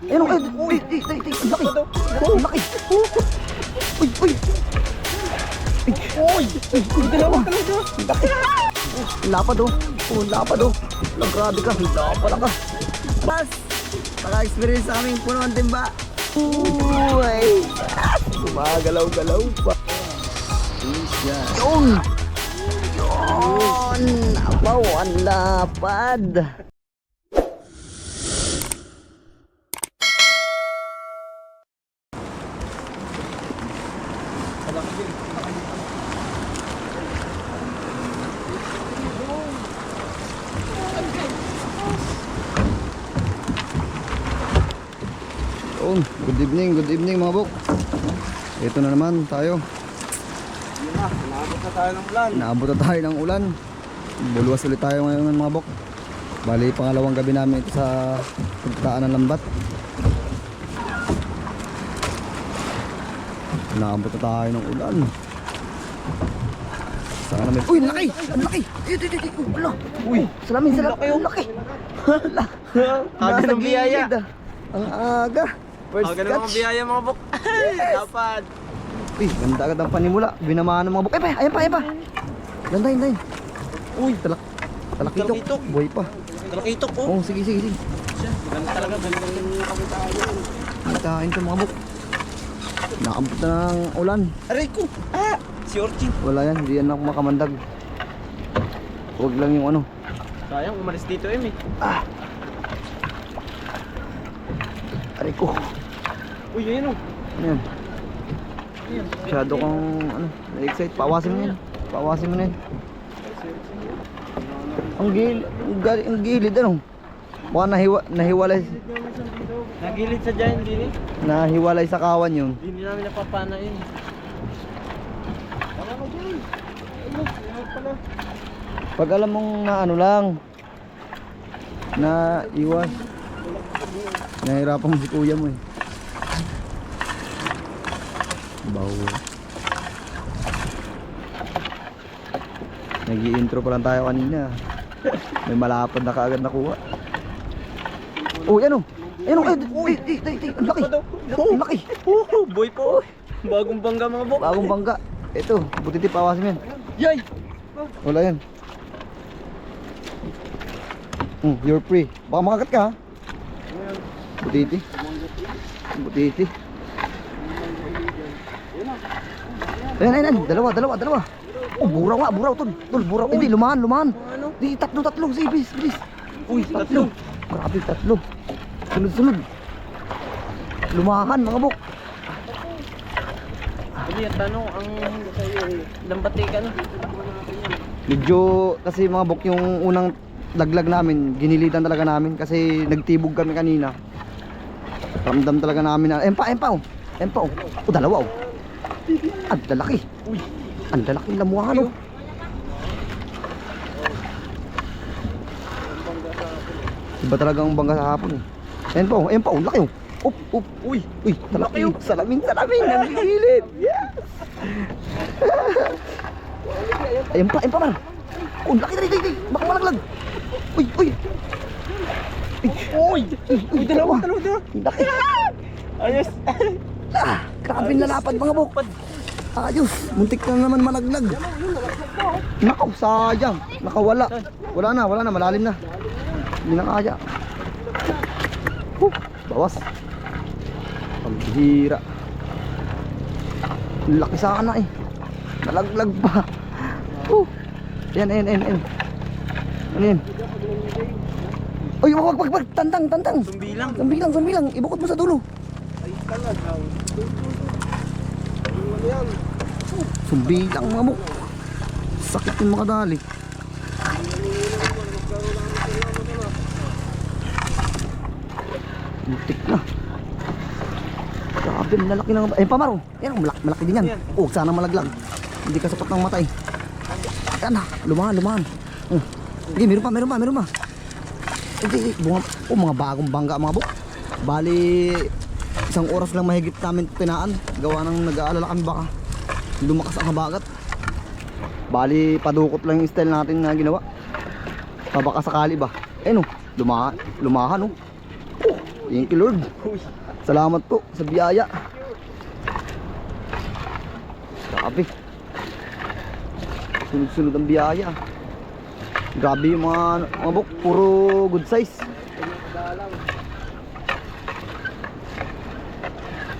Ayun o, uy, ang laki. Ang laki. Uy, uy. Uy, dalawa. Ang laki. Lapad o. Lapad o. Grabe ka, lapad ka. Bas, naka-experience sa aming puno ng timba. Uy, gumagalaw-galaw pa. Yun. Yun. Abaw, ang lapad. Good evening mga bok. Ito na naman tayo. Naabot na tayo ng ulan. Naabot na tayo ng ulan. Buluwas ulit tayo ngayon mga bok. Bali pangalawang gabi namin ito sa pagtaan ng lambat. Naabot na tayo ng ulan. Saan namin? Uy, laki! Ang laki! Uy, salamin. Ang laki! Aga ng biyaya. Ang aga. First Aga ng mga catch. biyaya mga bok. Dapat. Uy, ganda agad ang panimula. Binamaan ng mga buk. Ayan pa. Landahin. Uy, talakitok. Buhay pa. Talakitok po. Oh, sige. Ganda talaga. Ganda yung kakitaan. Kitain ito mga buk. Naabot na ng ulan. Aray ko. Si Orchid. Wala yan, hindi yan ako makamandag. Huwag lang yung ano. Sayang, umalis dito eh. Aray ko. Uy, yun o. Ano yan? Masyado kang ano, na-excite. Pawasin mo yan. Ang gilid ano. Baka nahiwalay. Nagilid sa dyan, hindi eh. Nahiwalay sa kawan yun. Hindi namin napapana yun. Pag alam mong na ano lang, na iwas, nahirapan mo si kuya mo eh. Bawo. Nag-i-intro pa lang tayo kanina. May malapad na kaagad nakuha. Oh, yan o. Uy, ang laki. Ang laki. Boy po. Bagong bangga mga bok. Bagong bangga. Ito, butiti pawasin mo yan. Yay! Wala yan. You're free. Baka makagat ka ha. Butiti. Ayan. Dalawa. Oh, buraw tol. Buraw. Hindi, lumahan. Di, tatlo. Sige, bilis. Uy, tatlo. Grabe, tatlo. Sunod. Lumahan, mga bok. Hindi, ang tanong, ang sa'yo eh. Lambati ka na. Medyo, kasi mga bok, yung unang laglag namin, ginilitan talaga namin kasi nagtibog kami kanina. Ramdam talaga namin na, empa oh. Oh, dalawa oh. Ang lalaki. Uy, ang lalaki lamuhan oh. Iba talaga ang bangga sa hapon eh. Ayan pa oh, laki oh. Uy, talaki. Salamin, ang gilid. Yes. Ayan pa man. Oh, laki. Baka malaglag. Uy, dalawa. Laki. ayos. Grabe nalapad mga bok. Ayos, muntik na naman malaglag. Nakaw, sayang. Nakawala. Wala na, malalim na. Hindi na kaya. Bawas. Paghira. Laki sana eh. Nalaglag pa. Yan. Ano yan? Uy, wag. Tantang. Sumbilang. Ibukod mo sa dulo. Sumbilang mga buk. Sakit yung makadali. Muntik na. Grabe, lalaki na. Ayun pa maro. Yan, malaki din yan. Oh, sana malaglag. Hindi ka sapat ng matay. Yan na, lumahan. Hindi, meron pa. Hindi, mga bagong bangga mga buk. Bali, isang oras lang mahigit namin tinaan. Gawa ng nag-aalala kami baka lumakas ang habagat. Bali, padukot lang yung style natin na ginawa. Baka sakali ba? Ayun oh, lumahan oh. Thank you Lord. Salamat po sa biyaya. Grabe. Sunod-sunod ang biyaya. Grabe yung mga buk, puro good size.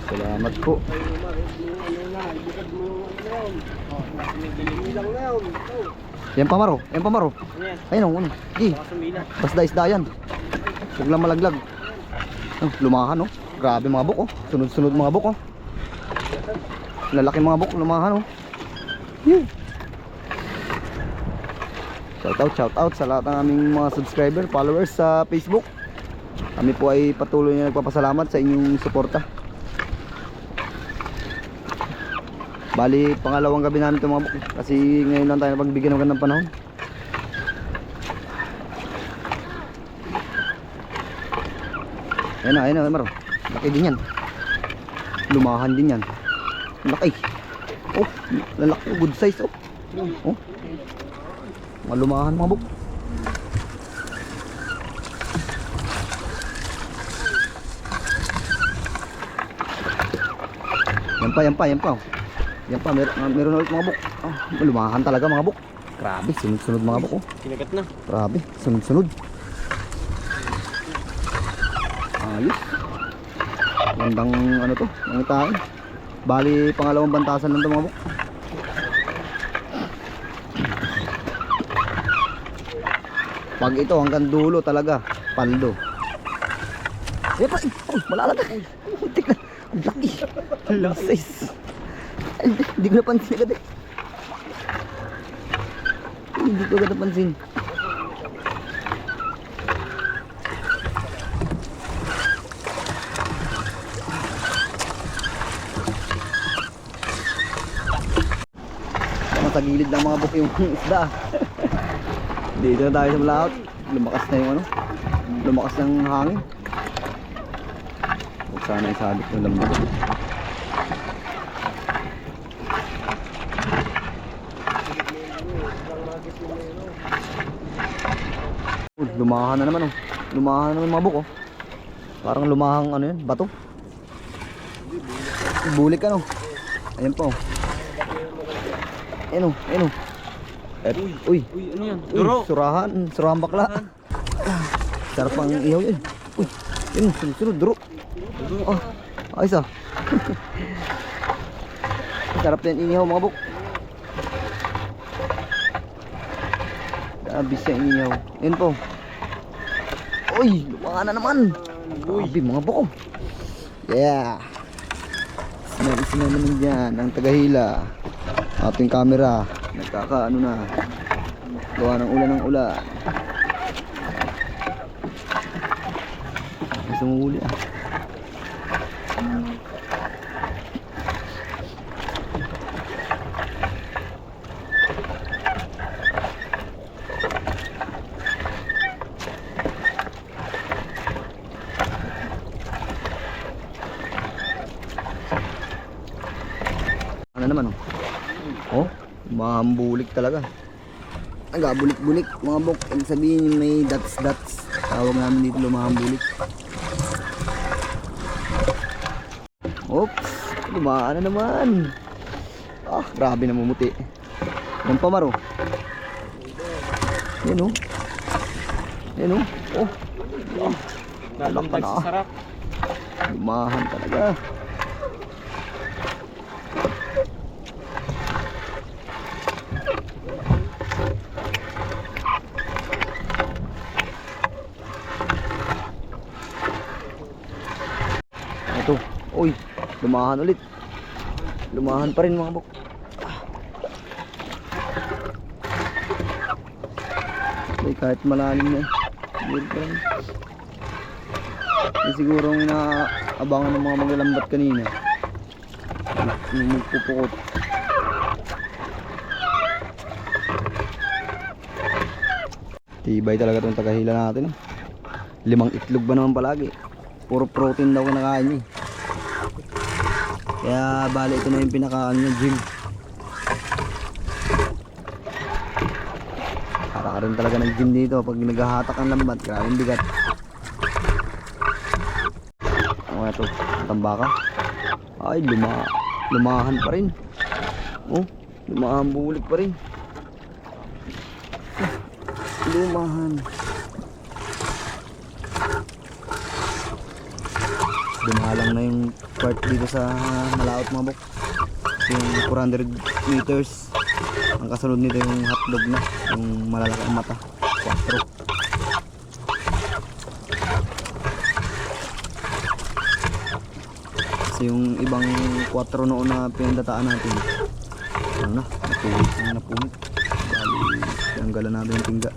Salamat po. Yan pamaro, yan pamaro. Ayun, ano. Gi. Basta isda yan. Huwag lang malaglag. Oh, lumahan oh. Grabe mga buk oh. Sunod-sunod mga buk oh. Lalaki mga buk, lumahan oh. Yeah. Shout out sa lahat ng aming mga subscriber, followers sa Facebook. Kami po ay patuloy na nagpapasalamat sa inyong suporta. Bali, pangalawang gabi namin ito mga buk. Kasi ngayon lang tayo napagbigyan ng magandang panahon. Ayun na, Maro. Laki din yan. Lumahan din yan. Laki. Oh, lalaki. Good size oh. Oh. Malumahan mga buk. Yan pa. Meron ulit mga buk. Oh, malumahan talaga mga buk. Grabe, sunod-sunod mga buk oh. Kinagat na. Grabe, sunod-sunod. Ayos. Gandang ano to, nangitain. Bali, pangalawang bantasan lang ito mga buk. Pag ito hanggang dulo talaga, paldo. Eh pa, oh, malalaga. Tik na, ang laki. Ang size. Ay, hindi ko napansin agad eh. Hindi ko agad napansin. Sa gilid ng mga buk yung isda. Dito na tayo sa malaot. Lumakas na yung ano, lumakas ng hangin. Huwag sana isabit ng lambot. Lumahan na naman oh. Lumahan na naman mga buk oh. Parang lumahang ano yun, bato. Bulik ano. Ayan po. Ayun oh. Uy, ano yan? Duro. Surahan bakla. Sarap ang ihaw yun. Uy, yun, sunod, duro. Oh, ayos ah. Sarap na yung ihaw mga buk. Abis yung ihaw. Yun po. Uy, lumahan na naman. Grabe mga buk. Yeah. Sinari naman dyan ang tagahila. Ating camera nagkakaano na, gawa ng ulan. Ay, sumuli ah. Ano naman oh? Oh, mahambulik talaga. Nagabulik-bulik mga buk. Ibig sabihin may dots. Tawag namin dito lumahambulik. Oops, lumaan na naman. Ah, grabe namumuti. Yan pamaro. Yan oh. Oh. Nalambag sa sarap. Lumahan talaga. Ito, uy, lumahan ulit. Lumahan pa rin mga buk. Ay, kahit malalim na eh. Weird pa rin. Siguro ang inaabangan ng mga maglalambat kanina. Yung magpupukot. Tibay talaga itong tagahila natin. 5 itlog ba naman palagi. Puro protein daw kinakain niya. Kaya bali ito na yung pinakaano niya, gym. Para rin talaga ng gym dito pag naghahatak ang lambat. Grabe bigat. Ano ito? Tambaka. Ay, lumahan pa rin. Oh, lumahan bulik pa rin. Lumahan. Dumalang na yung part dito sa Malaot mga bok. Yung 400 meters. Ang kasunod nito yung hotdog na. Yung malalaki ang mata. 4. Kasi yung ibang 4 noon na pinagdataan natin, ano na, napunit. Bali, tinanggalan natin yung tingga.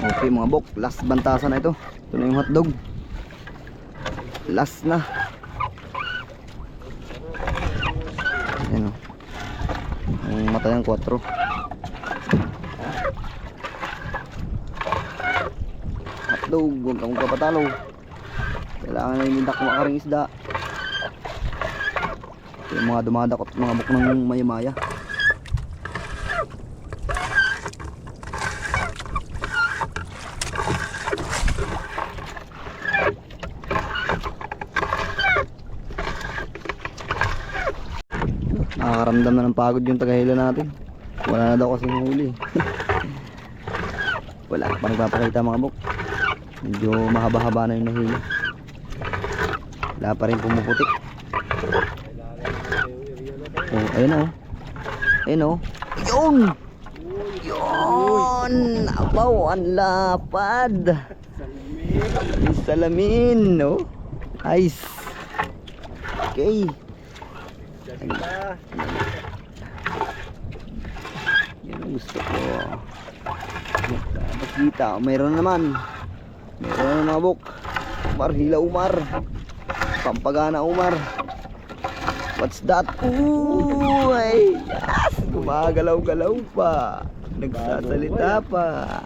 Okay mga bok, last bantasan na ito. Ito na yung hotdog. Last na. Ayan o. Ang mata yung 4. Hotdog, huwag kang kapatalo. Kailangan na yung dakma ka ring isda. Ito yung mga dumadakot, mga bok ng maya-maya. Nakakaramdam na ng pagod yung tagahila natin. Wala na daw kasing huli. Wala pa nagpapakita mga bok. Medyo mahaba-haba na yung nahila. Wala pa rin pumuputik. Oh, ayun o. Ayun o. Yun! Yun! Abaw, ang lapad. Salamin, no? Nice. Okay. Yan ang gusto ko. Nakita, mayroon naman. Mayroon na mga bok. Marhila Umar. Pampagana Umar. What's that? Ooh, ay, yes! Gumagalaw-galaw pa. Nagsasalita pa.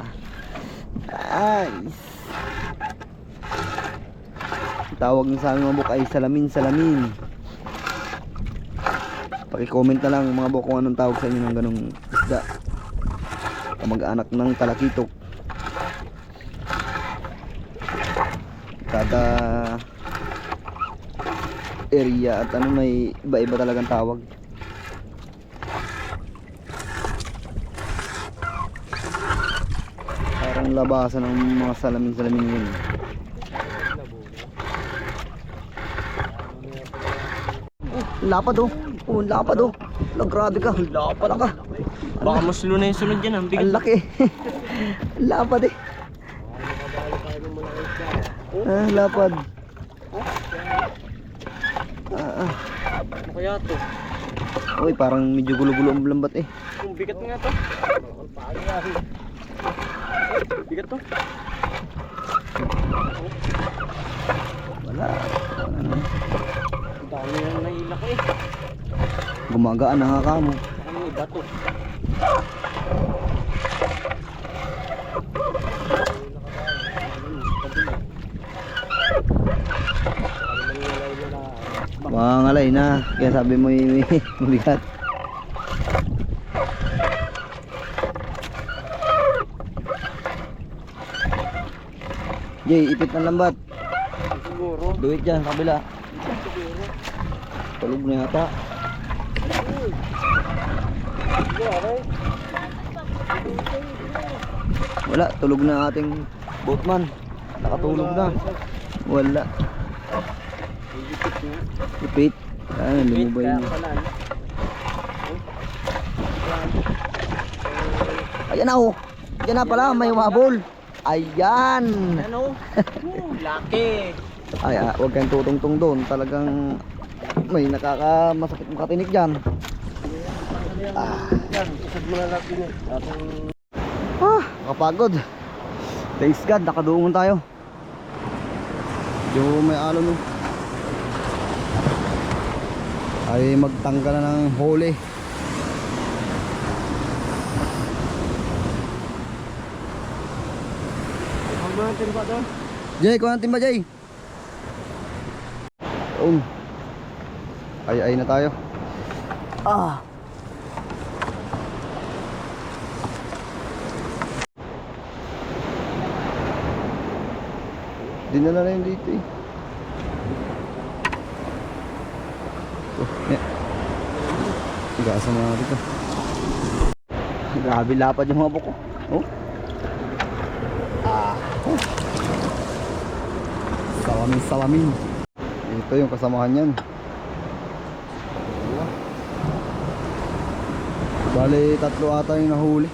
Nice. Tawag ng sa amin mga bok ay salamin. Paki-comment na lang mga bok kung anong tawag sa inyo ng ganong isda. Kamag-anak ng talakitok. Kada area at ano may iba-iba talagang tawag. Parang labasan ng mga salamin yun. Lapad oh. Oh, lapad oh. Grabe ka. Lapad ka. Baka maslo na yung sunod yan. Ang bigat. Ang laki. Lapad eh. Lapad. Ano kaya to? Uy, parang medyo gulo-gulo ang lambat eh. Ang bigat nga to. Bigat to. Wala. Ang dami na nailak eh. Gumagaan na nga kamo. Ano iba to? Mangalay na. Kaya sabi mo yung mabigat. Jay, ipit ng lambat. Siguro. Duwit dyan, kabila. Tulog na yata. Wala, tulog na ating boatman. Nakatulog na. Wala. Ipit. Ayan, lumubay na. Ayan na oh. Ayan na pala, may wabol. Ayan. Ano? Laki. Ay, huwag kayong tutungtong doon. Talagang may nakakamasakit mong katinik dyan. Yan, isad mo na natin eh. Nakapagod. Thanks God, nakadungon tayo. Medyo may alon no. Ay magtanggal na ng huli. Ang mga timba doon. Jay, kuha ng timba Jay. Ay na tayo. Dinala na yun dito eh. Yeah. Gasa mo natin ito. Grabe lapad yung mga buko. Oh. Oh. Salamin. Ito yung kasamahan yan. Bale, 3 ata yung nahuli.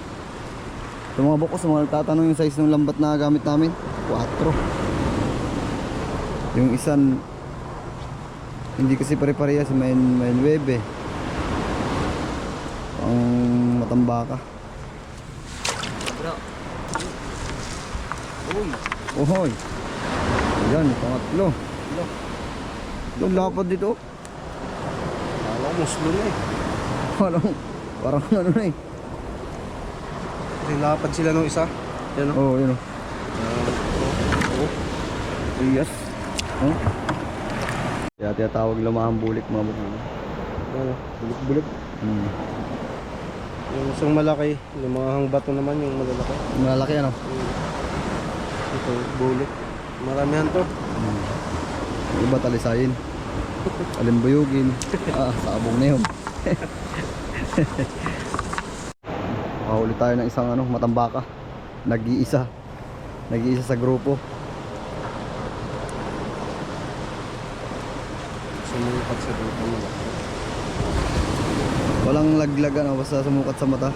Yung mga buko, sa mga nagtatanong yung size ng lambat na gamit namin, 4. Yung isan, hindi kasi pare-parehas, may 9. Ang matambaka. Ohoy. Yan, pangatlo. Yung lapad dito. Kala ko muslo na eh. Parang ano na eh. Nilapad sila nung isa. Yan o. Oo, yun o. Yes. Oh. Kaya tinatawag lumahang bulik mga buko. Yan o. Bulik-bulik. Yung isang malaki. Lumahang bato naman yung malalaki. Malaki ano? Ito, bulik. Maramihan to. Iba talisayin. Alimbuyugin. Sabong na yun. Makahuli tayo ng isang matambaka. Nag-iisa sa grupo. Sumukat sa dito malaki. Walang laglag basta sumukat sa mata.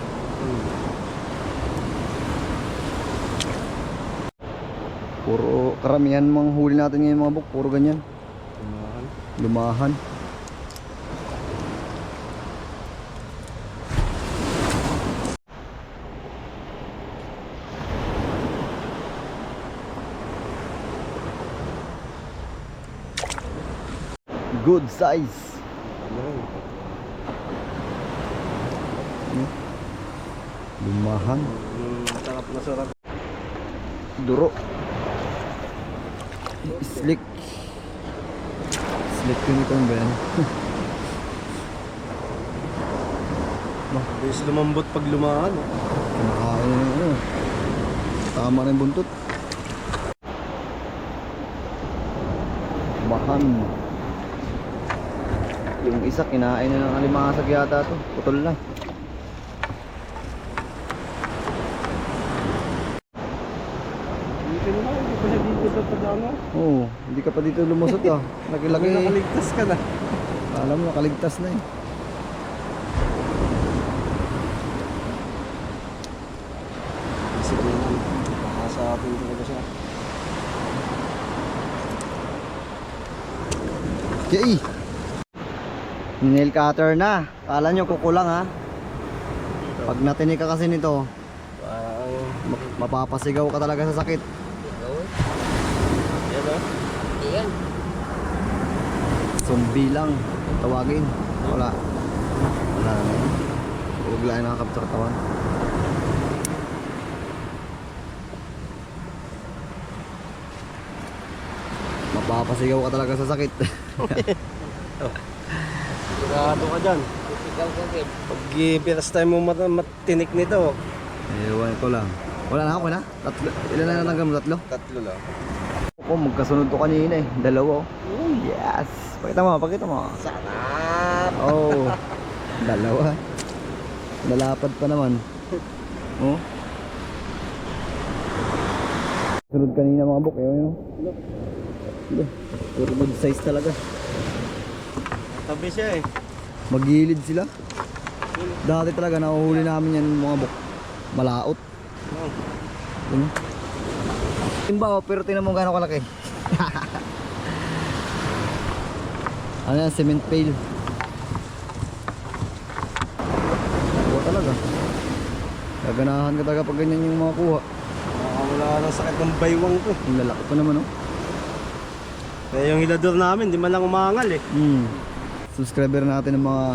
Puro karamihan mga huli natin ngayon mga buk, puro ganyan. Lumahan. Good size. Lumahan. Sarap. Duro. Slick yun itong ben. Bilis lumambot pag lumahan. Kinakain na tama na yung buntot. Bahan. Yung isa kinain na ng alimasag yata to. Putol na. Oo, hindi ka pa dito lumusot Lagi-lagi. Nakaligtas ka na. Alam mo, nakaligtas na eh. Sige naman. Sa atin talaga siya. Jay! Nail cutter na. Kala nyo kukulang ha. Pag natinig ka kasi nito, mapapasigaw ka talaga sa sakit. Yan. Zombie lang tawagin. Wala na yun. Huwag lang nakakapit sa katawan. Mapapasigaw ka talaga sa sakit. Sigurado ka dyan. Pag pinas tayo mo matinik nito. Ewan ko lang. Wala na ako na? Ilan na nanggang mo? 3? 3 lang. Magkasunod to kanina eh. 2. Oh, yes. Pakita mo. Sarap. Oh. 2. Lalapad pa naman. Oh. Sunod kanina mga buk. Ewan yun. Puro good size talaga. Tabi siya eh. Magilid sila. Dati talaga nahuhuli namin yan mga buk. Malaot. Timba pero tingnan mo gaano kalaki. Ano yan, cement pail. Kuha talaga. Gaganahan ka talaga pag ganyan yung mga kuha. Wala na sakit ng baywang ko. Yung lalaki pa naman Eh yung hilador namin, di man lang umangal eh. Subscriber natin ng mga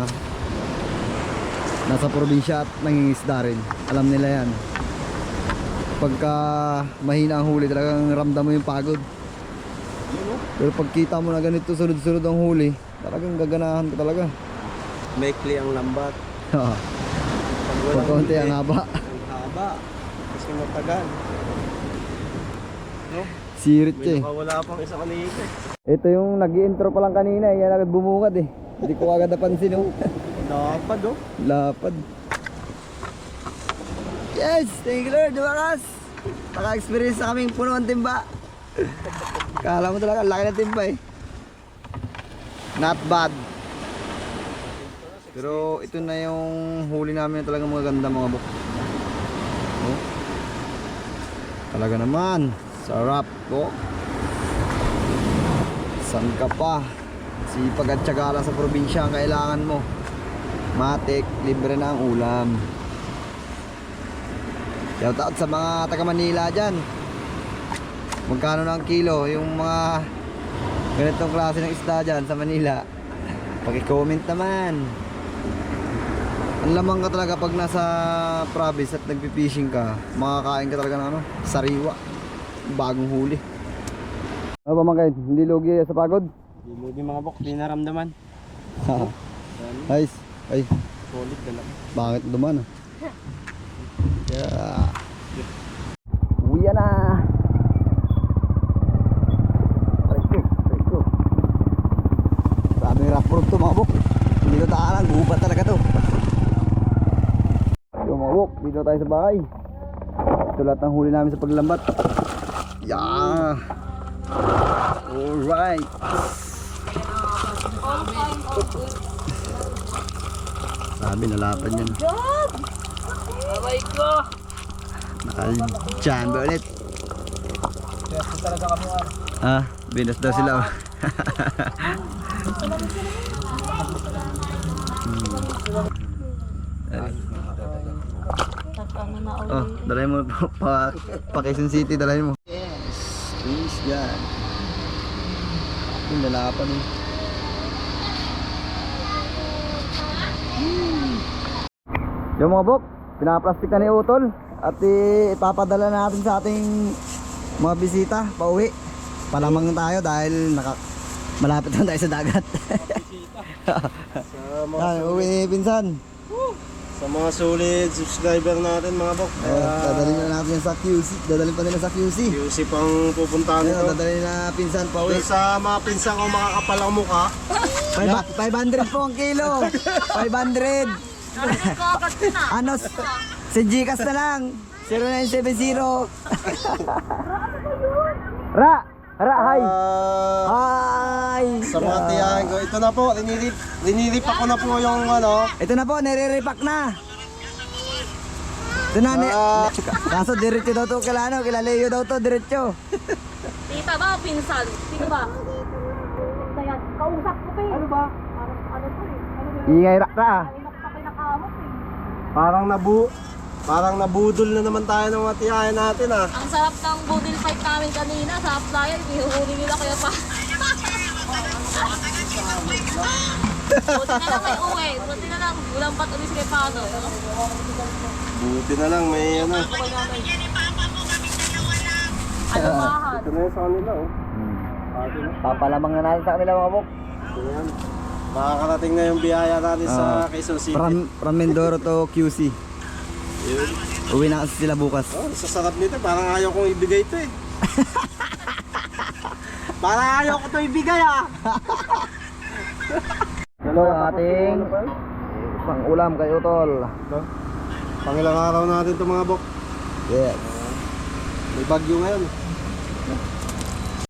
nasa probinsya at nangingisda rin. Alam nila yan. Pagka mahina ang huli, talagang ramdam mo yung pagod. Pero pagkita mo na ganito sunod-sunod ang huli, talagang gaganahan ka talaga. Maikli ang lambat. Pag konti ang haba. Ang haba. Kasi matagal. No? Sirit May eh. nakawala pang isa kanina eh. Ito yung nag-i-intro pa lang kanina, yan agad bumungad eh. Hindi ko agad napansin oh. Lapad oh. Lapad. Yes! Thank you Lord, dumakas! Naka-experience na kaming puno ng timba. Kala mo talaga, laki ng timba eh. Not bad. Pero ito na yung huli namin na talaga magaganda mga buk. Oh. Talaga naman. Sarap po. San ka pa? Sipag at tiyaga lang sa probinsya ang kailangan mo. Matik, libre na ang ulam. Shout out sa mga taga Manila dyan. Magkano na ang kilo yung mga ganitong klase ng isda dyan sa Manila? Paki-comment naman. Ang lamang ka talaga pag nasa province at nagpipishing ka, makakain ka talaga ng ano, sariwa, bagong huli. Ano ba mga kain? Hindi lugi sa pagod? Hindi mo din mga bok, di naramdaman. Nice. Ay, Solid ka lang. bakit duman ah? Yeah. Uwi na. Aray ko. Sabi ng rough road to mga bok. Hindi ko taalang, gubat talaga to. So mga bok, dito tayo sa bahay. Ito lahat ng huli namin sa paglambat. Yeah. Alright. Sabi nalapan yan. Aray ko! Naka-jam ba ulit? Kaya talaga kami Ah, binas daw sila. Ano na ulit? Oh, dalhin mo pa Quezon City, dalhin mo. Yes, please yan. Yung lalapan eh. Yung mga bok, pinaplastic na ni Utol at ipapadala natin sa ating mga bisita pauwi. Palamang tayo dahil malapit na tayo sa dagat. Sa mga, Yan, uwi ni Pinsan. sa mga solid subscriber natin mga bok. Dadalhin na natin yan sa QC. Dadalhin pa nila sa QC. QC pang pupuntahan Ayun, nito. dadalhin na Pinsan pauwi. Doon sa mga pinsan ko makakapal ang mukha. 500 po ang kilo. 500. Ano? Si Gcash na lang. 0970. Ra! Ra, hi! Hi! Sa mga tiyahin ko. Ito na po, linilipak ko na po yung ano. Ito na po, nire-repack na. Ito na, kaso diretso daw to kila ano, kila Leo daw to, diretso. Tita ba? Pinsan? Sino ba? Kaya, kausap ko pa eh. Ano ba? Ano to eh? Ingay rak ka. Kanina ko pa pinakamot eh. Parang nabudol na naman tayo ng mga tiyahin natin ah. Ang sarap ng budil fight namin kanina sa applyan. Hinuhuli nila kaya pa. Buti na lang may uwi. Buti na lang. Ulang pat ulit si Kepano. Buti na lang may ano. Ano mahal? Ito na yung sa kanila oh. Papalamang na natin sa kanila mga bok. Ayan. Makakarating na yung biyaya natin sa Quezon City. From Mindoro to QC. Yun. Uwi na kasi sila bukas. Oh, sasarap nito. Parang ayaw kong ibigay ito eh. Parang ayaw ko ito ibigay ah. Ito ang ating pang-ulam kay Utol. Ito. Pangilang araw natin ito mga bok. Yes. May bagyo ngayon.